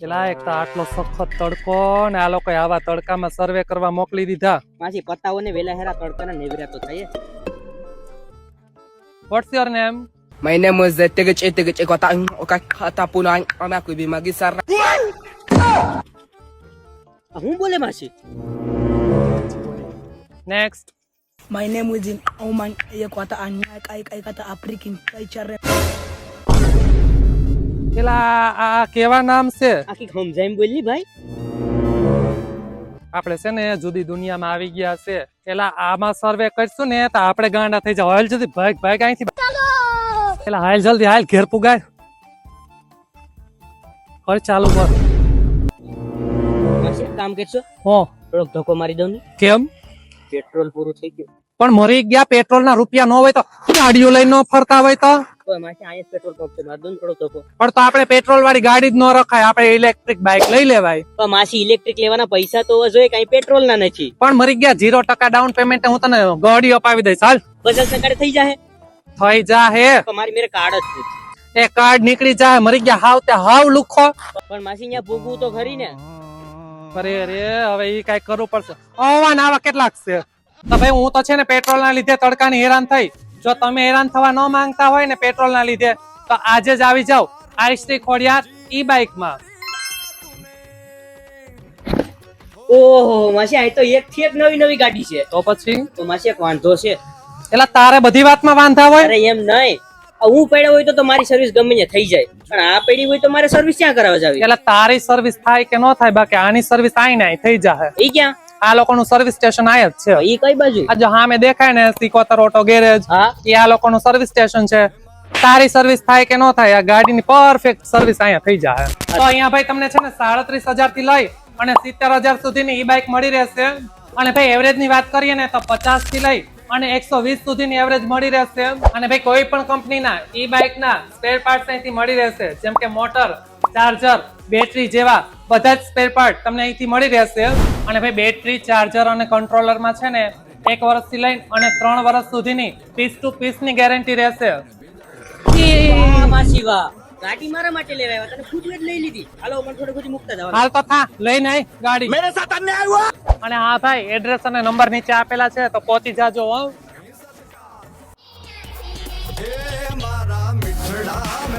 પેલા એક તો આટલો સખત તડકો ને આ લોકો આવા તડકામાં સર્વે કરવા મોકલી દીધા. પાછી પતાઓને વેલા હેરા તડકાના નેવરા તો થાય. What's your name? My name was Tegech kata punan anak ibi magisar. હું બોલે માસી? Next. My name is Oman kata anak ay kata African culture. પેલા આ કેવા નામ છે? આખી સમજાઈને બોલી ભાઈ. આપણે છે ને જુદી દુનિયામાં આવી ગયા છે. પેલા આમાં સર્વે કરશું ને તો આપણે ગાંડા થઈ જાવ. હાલ જલ્દી ભાગ ભાગ અહીંથી. પેલા હાલ જલ્દી હાલ ઘેર પુગાય. કર ચાલુ કર. માસી એક કામ કરશો, હો થોડોક ધક્કો મારી દઉં ને. કેમ? પેટ્રોલ પૂરું થઈ ગયું. પણ મરી ગયા પેટ્રોલ ના રૂપિયા ન હોય તો ગાડીઓ લઈને ન ફરતા હોય તો? તો માસી અહીંયા પેટ્રોલ પંપ છે, મારી દઉં ને થોડો ધક્કો. પણ તો આપણે પેટ્રોલ વાળી ગાડી જ ન રખાય, આપણે ઇલેક્ટ્રિક બાઇક લઈ લેવાય. પણ માસી ઇલેક્ટ્રિક લેવાના પૈસા તો જોઈએ, કઈ પેટ્રોલ ના નથી. પણ મરી ગયા 0% ડાઉન પેમેન્ટ હું તને ગાડી અપાવી દઈશ. હાલ 50% થઈ જાય. થઈ જા હે. પણ મારી મેરે કાર્ડ જ નથી. એ કાર્ડ નીકળી જાય. મરી ગયા હાવ તે હાવ લુખો. પણ માસી અહીંયા ભૂગવું તો ખરી ને. અરે રે હવે ઈ કઈ કરવું પડશે. આવા ને આવા કેટલાક છે તો ભાઈ હું તો છે ને પેટ્રોલ ના લીધે તડકાની હેરાન થઈ. જો તમે હેરાન થવા ન માંગતા હોય ને પેટ્રોલ ના લીધે તો આજે જ આવી જાવ આઈસ્ટ્રી ખોડિયાર ઈ બાઇક માં. ઓહો માસી આ તો એક થી એક નવી નવી ગાડી છે. તો પછી તો માસી એક વાંધો છે. એટલે તારે બધી વાતમાં વાંધા હોય? અરે એમ નહીં, હું પડ્યો હોય તો મારી સર્વિસ ગમે ત્યાં થઈ જાય, પણ આ પડી હોય તો મારે સર્વિસ ક્યાં કરાવવા જાવી? એટલે તારી સર્વિસ થાય કે ન થાય, બાકી આની સર્વિસ આઈ ને થઈ જાય. ઈ ક્યાં? આ લોકોનું સર્વિસ સ્ટેશન આય જ છે. ઈ કઈ બાજુ? આ જો સામે દેખાય ને સિકોતર ઓટો ગેરેજ, હા એ આ લોકોનું સર્વિસ સ્ટેશન છે. તારી સર્વિસ થાય કે ન થાય, આ ગાડીની પરફેક્ટ સર્વિસ અહીંયા થઈ જાય. તો અહીંયા ભાઈ તમને છે ને 37,000 થી લઈ અને 70,000 સુધીની ઈ બાઇક મળી રહેશે. અને ભાઈ એવરેજ ની વાત કરીએ ને તો 50 થી લઈ અને 120 સુધીની એવરેજ મળી રહેશે. અને ભાઈ કોઈ પણ કંપનીના ઈ બાઇક ના સ્પેર પાર્ટ્સ અહીંથી મળી રહેશે, જેમ કે મોટર, ચાર્જર, બેટરી જેવા બધા જ સ્પેર પાર્ટ તમને અહીંથી મળી રહેશે. અને ભાઈ બેટરી, ચાર્જર અને કંટ્રોલર માં છે ને 1 વર્ષથી લઈને અને 3 વર્ષ સુધીની પીસ ટુ પીસ ની ગેરંટી રહેશે. વાહ માસી વાહ, ગાડી મારા માટે લેવા આવ્યા, તને ખુદ જ લઈ લીધી. હાલો મને થોડી ખુદી મુકતા જવાનું. હાલ તો થા લઈને આય ગાડી. મેરે સાથ અન્યાય હુઆ. અને હા ભાઈ એડ્રેસ અને નંબર નીચે આપેલા છે તો પહોંચી જાજો. હો મારા મિઠડા